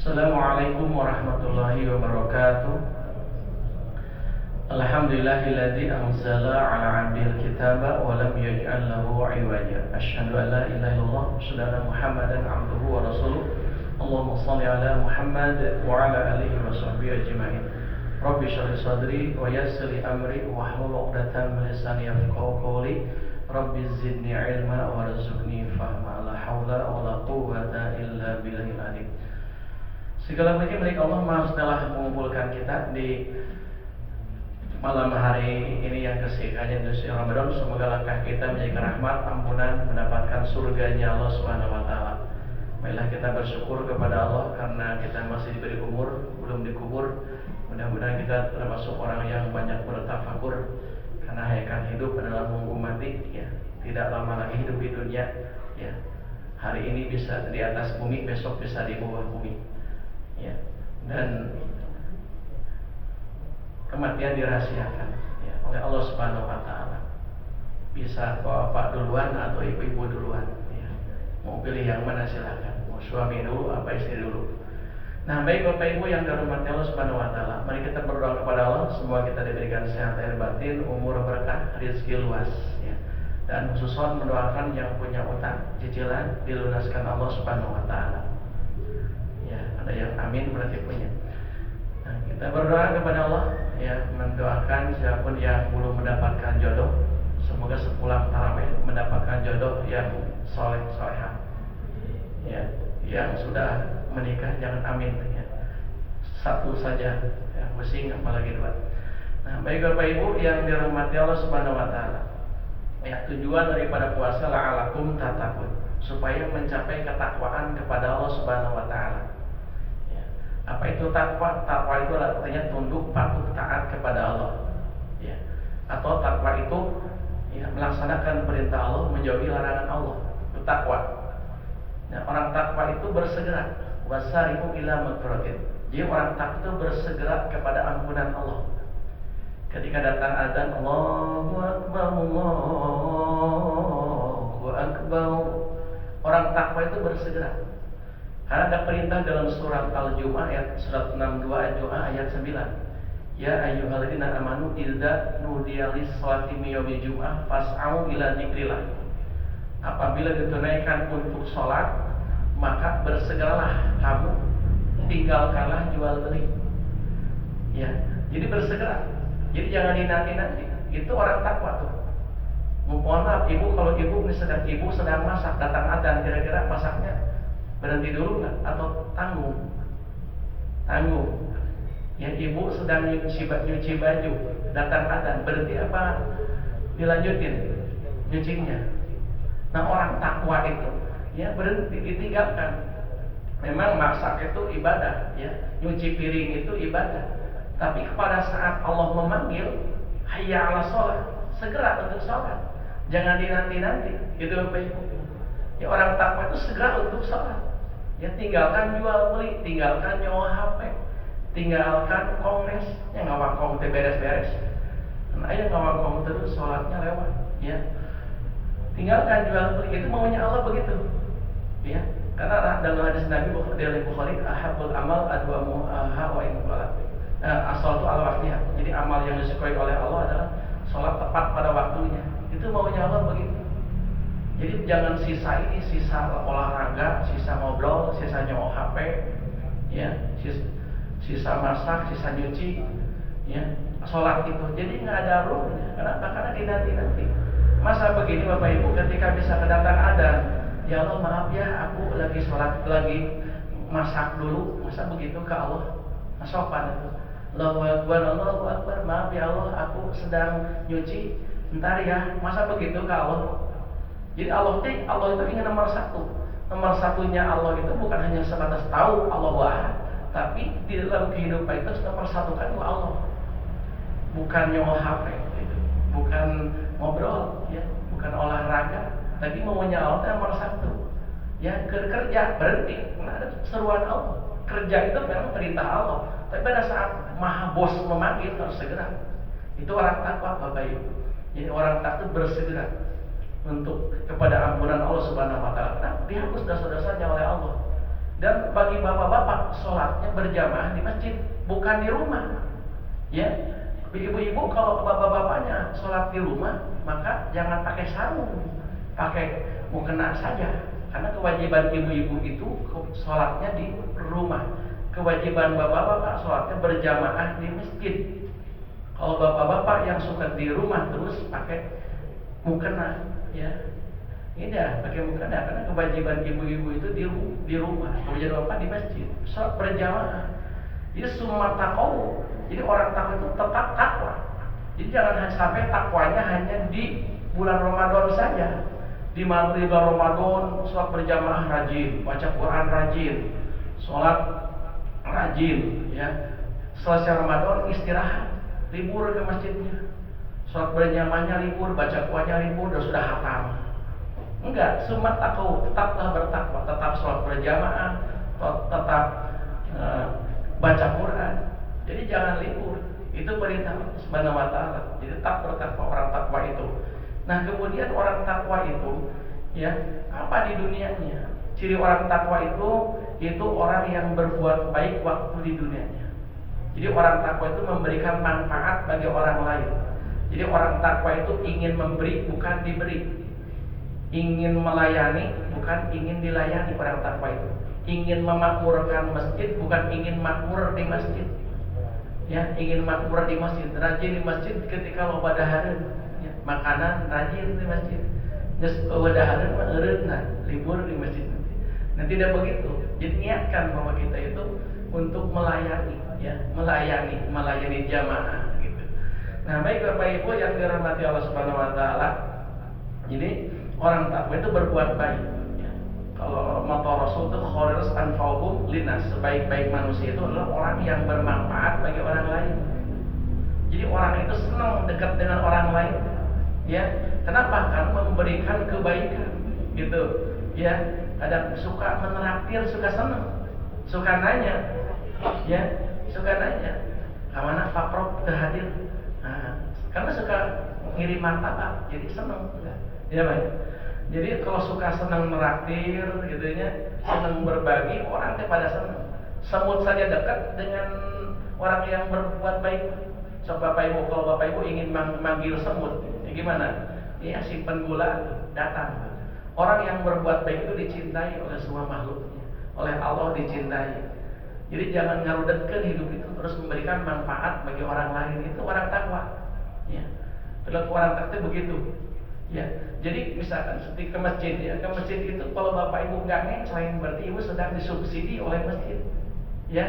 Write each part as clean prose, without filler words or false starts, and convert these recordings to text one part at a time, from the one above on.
Assalamualaikum warahmatullahi wabarakatuh. Alhamdulillahilladzi anzala ala 'abdil kitaba wa lam yaj'al lahu 'iwaja. Asyhadu an la ilaha illallah wa asyhadu Muhammadan 'abduhu wa rasuluh. Allahumma shalli ala Muhammad wa ala alihi wa sahbihi ajma'in. Rabbi shrah sadri wa yassir li amri wahlul 'uqdatam min lisani yafqahu qawli. Rabbi zidni 'ilma warzuqni fahma. La haula wa la quwwata illa billahil 'azim. Segala puji milik Allah telah mengumpulkan kita di malam hari ini yang kesekiannya di suci Ramadan. Semoga langkah kita menjadi rahmat, ampunan, mendapatkan surganya Allah Subhanahu wa taala. Marilah kita bersyukur kepada Allah karena kita masih diberi umur, belum dikubur. Mudah-mudahan kita termasuk orang yang banyak bertafakur, karena hakikat hidup adalah menunggu mati, ya. Tidak lama lagi hidup di dunia, ya. Hari ini bisa di atas bumi, besok bisa di bawah bumi, ya. Dan kematian dirahasiakan, ya, oleh Allah Subhanahu wa taala. Bisa bapak duluan atau ibu-ibu duluan, ya. Mau pilih yang mana silakan. Mau suami dulu apa istri dulu. Nah, baik Bapak Ibu yang dirahmati Allah Subhanahu wa taala, mari kita berdoa kepada Allah semua kita diberikan sehat lahir batin, umur berkah, rezeki luas, ya. Dan khususnya mendoakan yang punya utang cicilan dilunaskan Allah Subhanahu wa taala. Ya, ada yang amin berarti punya. Nah, kita berdoa kepada Allah, ya, mendoakan siapapun yang belum mendapatkan jodoh, semoga sepulang tarawih mendapatkan jodoh yang soleh solehah, ya. Yang sudah menikah jangan amin, ya. Satu saja yang pusing apalagi dua. Nah, baik Bapak Ibu yang dirahmati Allah Subhanahu wa taala, ya, tujuan daripada puasa la'alakum tattaqun, supaya mencapai ketakwaan kepada Allah Subhanahu wa taala. Apa itu takwa? Takwa itu artinya tunduk, patuh, taat kepada Allah, ya. Atau takwa itu, ya, melaksanakan perintah Allah, menjauhi larangan Allah. Itu takwa. Nah, orang takwa itu bersegera, wasari'u ila maghfiratin. Jadi orang takwa itu bersegera kepada ampunan Allah. Ketika datang azan, Allahu Akbar, Allahu Akbar, orang takwa itu bersegera. Karena ada perintah dalam surat Al-Jumu'ah ayat surat 62 ayat 9. Ya ayyuhalladzina amanu idza nudiya lis-sholati min yaumil jumu'ah fas'au ila dzikrillah. Apabila ditunaikan untuk sholat, maka bersegeralah kamu, tinggalkanlah jual beli. Ya, jadi bersegera. Jadi jangan dinanti-nanti. Itu orang takwa tuh. Mohon maaf ibu, kalau ibu sedang masak, datang adzan, kira-kira masaknya berhenti dulu nggak atau tanggung? Ya, ibu sedang nyuci baju, datang adzan, berhenti apa dilanjutin nyucinya? Nah, orang takwa itu, ya, berhenti, ditinggalkan. Memang masak itu ibadah, ya, nyuci piring itu ibadah. Tapi pada saat Allah memanggil, hayya 'alas shalah, segera untuk sholat. Jangan dinanti-nanti, gitu Bapak Ibu. Ya, orang takwa itu segera untuk sholat. Ya, tinggalkan jual beli, tinggalkan nyawa HP, tinggalkan kongres, ya ngawakong beres-beres. Nah, ayo ngawakong terus sholatnya lewat, ya. Tinggalkan jual beli, itu maunya Allah begitu, ya. Karena dalam hadis Nabi dari Bukhari, ahabul amal adwamu wa in qalat. Asal itu ala waktunya. Jadi amal yang disukai oleh Allah adalah sholat tepat pada waktunya. Itu maunya Allah begitu. Jadi jangan sisa ini, sisa olahraga, sisa ngobrol, sisa nyawa HP, ya, sisa masak, sisa nyuci, ya, sholat itu. Jadi nggak ada ruhnya. Kenapa? Karena dinanti-nanti. Masa begini Bapak Ibu, ketika bisa kedatang adzan, ya Allah maaf ya, aku lagi sholat, lagi masak dulu. Masa begitu ke Allah? Sopan itu. Allahu Akbar, Allahu Akbar, maaf ya Allah, aku sedang nyuci, ntar ya. Masa begitu ke Allah? Jadi Allah itu ingin nomor satu. Nomor satunya Allah itu bukan hanya sebatas tahu Allah Ahad, tapi di dalam kehidupan itu nomor satu kan Allah. Bukan nyawa HP, gitu. Bukan ngobrol, ya, bukan olahraga, tapi maunya Allah itu nomor satu. Ya, kerja berhenti, karena ada seruan Allah. Kerja itu memang perintah Allah, tapi pada saat Maha Bos memanggil harus segera. Itu orang takwa Bapak Ibu. Jadi orang takwa bersegera untuk kepada ampunan Allah Subhanahu wa taala. Nah, dihapus dosa-dosanya oleh Allah. Dan bagi bapak-bapak, sholatnya berjamaah di masjid, bukan di rumah. Ya, ibu-ibu kalau bapak-bapaknya sholat di rumah, maka jangan pakai sarung, pakai mukena saja. Karena kewajiban ibu-ibu itu sholatnya di rumah. Kewajiban bapak-bapak sholatnya berjamaah di masjid. Kalau bapak-bapak yang suka di rumah terus pakai mukena, ya, tidak pakai mukena karena kewajiban ibu-ibu itu di rumah, kewajiban bapak di masjid. Sholat berjamaah. Jadi summa taqwa. Jadi orang takwa itu tetap takwa. Jadi jangan sampai takwanya hanya di bulan Ramadan saja. Di bulan Ramadan sholat berjamaah rajin, baca Quran rajin, sholat rajin, ya. Selesai Ramadan istirahat, libur ke masjidnya. Sholat berjamaahnya libur, baca Qurannya libur, sudah hatam. Enggak, summa taqwa, tetaplah bertakwa, tetap sholat berjamaah, tetap baca Quran. Jadi jangan libur. Itu perintah Subhanahu wa taala. Jadi tetap bertakwa, orang takwa itu. Nah, kemudian orang takwa itu, ya, apa di dunianya? Ciri orang takwa itu orang yang berbuat baik waktu di dunianya. Jadi orang takwa itu memberikan manfaat bagi orang lain. Jadi orang takwa itu ingin memberi, bukan diberi. Ingin melayani, bukan ingin dilayani. Orang takwa itu ingin memakmurkan masjid, bukan ingin makmur di masjid. Ya, ingin makmur di masjid, rajin di masjid ketika loba dahareun, ya, makanan rajin di masjid. Geus loba dahareun mah eureutna, libur di masjid nanti. Nah, tidak begitu. Jadi niatkan bahwa kita itu untuk melayani, ya, melayani jamaah gitu. Nah, baik Bapak Ibu yang dirahmati Allah Subhanahu wa taala. Jadi orang takwa itu berbuat baik. Kalau mata Rasul itu khairs anfa'uhum linnas, sebaik-baik manusia itu adalah orang yang bermanfaat bagi orang lain. Jadi orang itu senang dekat dengan orang lain, ya. Kenapa? Karena memberikan kebaikan, gitu. Ya, kadang suka menraktir, suka senang, suka nanya, ya, suka nanya. Kemana Pak Prof terhadir? Nah, karena suka ngirim martabak, jadi senang, ya Pak. Jadi kalau suka senang meraktir, gitunya, senang berbagi, orang teh pada senang. Semut saja dekat dengan orang yang berbuat baik. So Bapak Ibu, kalau Bapak Ibu ingin manggil semut, ya gimana? Ya simpen gula, datang. Orang yang berbuat baik itu dicintai oleh semua makhluknya, oleh Allah dicintai. Jadi jangan ngarudetkeun hidup itu, terus memberikan manfaat bagi orang lain, itu orang takwa. Ya, perilaku orang takwa begitu. Ya, jadi misalkan seperti ke masjid, ya, ke masjid itu kalau Bapak Ibu nggak ngeceng, berarti Ibu sedang disubsidi oleh masjid. Ya,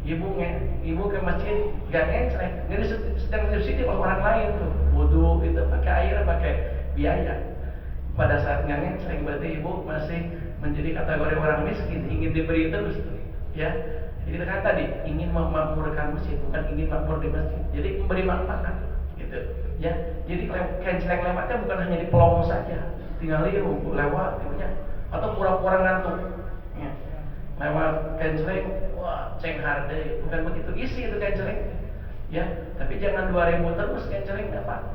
Ibu ke masjid nggak ngeceng, jadi sedang disubsidi oleh orang lain tuh. Wudu itu pakai air, pakai biaya. Pada saat nggak ngeceng, berarti Ibu masih menjadi kategori orang miskin, ingin diberi terus, ya. Jadi kan tadi ingin memakmurkan masjid, bukan ingin makmur di masjid. Jadi memberi manfaat, gitu. Ya, jadi kenceleng lewatnya bukan hanya di pelong saja, tinggal lewat, ya, atau pura-pura ngantuk, ya. Lewat kenceleng, wah ceng harde, bukan begitu, isi itu kenceleng, ya. Tapi jangan 2000 terus kenceleng, Pak.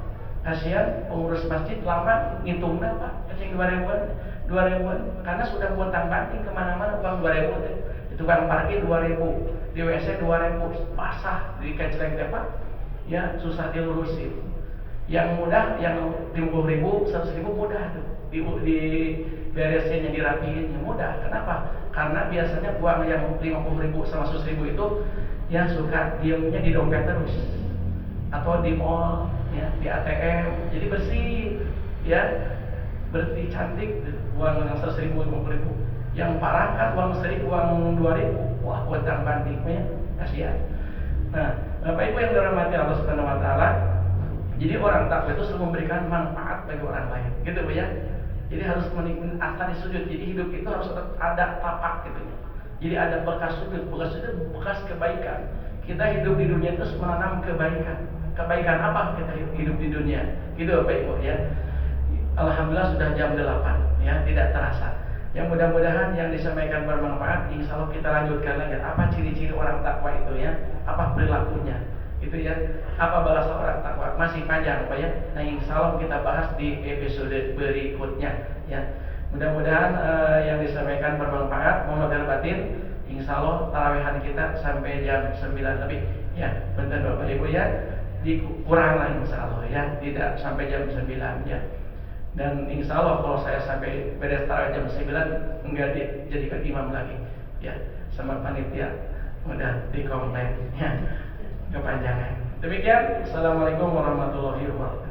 Kasihan pengurus masjid lama ngitungnya, Pak, keceng 2000-an, karena sudah buatan banting kemana-mana uang 2000, itu kan parkir 2000, di WC 2000, basah di kenceleng, Pak, ya susah dilurusin. Yang mudah, yang 50.000, 100.000 mudah tuh, di beresinnya, dirapiinnya mudah. Kenapa? Karena biasanya uang yang 50.000 sama 100.000 itu ya suka diemnya di dompet terus, atau di mall, ya, di ATM. Jadi bersih, ya, bersih cantik. Uang yang 100.000, 50.000. Yang parah kan uang 1.000, uang 2.000, wah utang bantingnya kasihan. Nah, Bapak Ibu yang dirahmati Allah Subhanahu wa taala. Jadi orang takwa itu selalu memberikan manfaat bagi orang lain, gitu Bu ya. Jadi harus menikmati asal sujud. Jadi hidup itu harus ada tapak gitu. Jadi ada bekas sujud bekas kebaikan. Kita hidup di dunia itu menanam kebaikan. Kebaikan apa kita hidup di dunia? Gitu Bapak Ibu ya. Alhamdulillah sudah jam 8 ya, tidak terasa. Yang mudah-mudahan yang disampaikan bermanfaat. Insya Allah kita lanjutkan lagi. Apa ciri-ciri orang takwa itu ya? Apa perilakunya? Itu ya, apa bahasa orang takwa, masih panjang Pak ya. Nah insya Allah kita bahas di episode berikutnya ya. Mudah-mudahan yang disampaikan bermanfaat. Mohon batin, insya Allah tarawehan kita sampai jam 9 lebih ya, bentar Bapak Ibu ya, dikurang lah insya Allah ya, tidak sampai jam 9 ya. Dan insya Allah kalau saya sampai beres tarawih jam 9 enggak dijadikan imam lagi ya, sama panitia udah di komplain ya, kepanjangan. Demikian, assalamualaikum warahmatullahi wabarakatuh.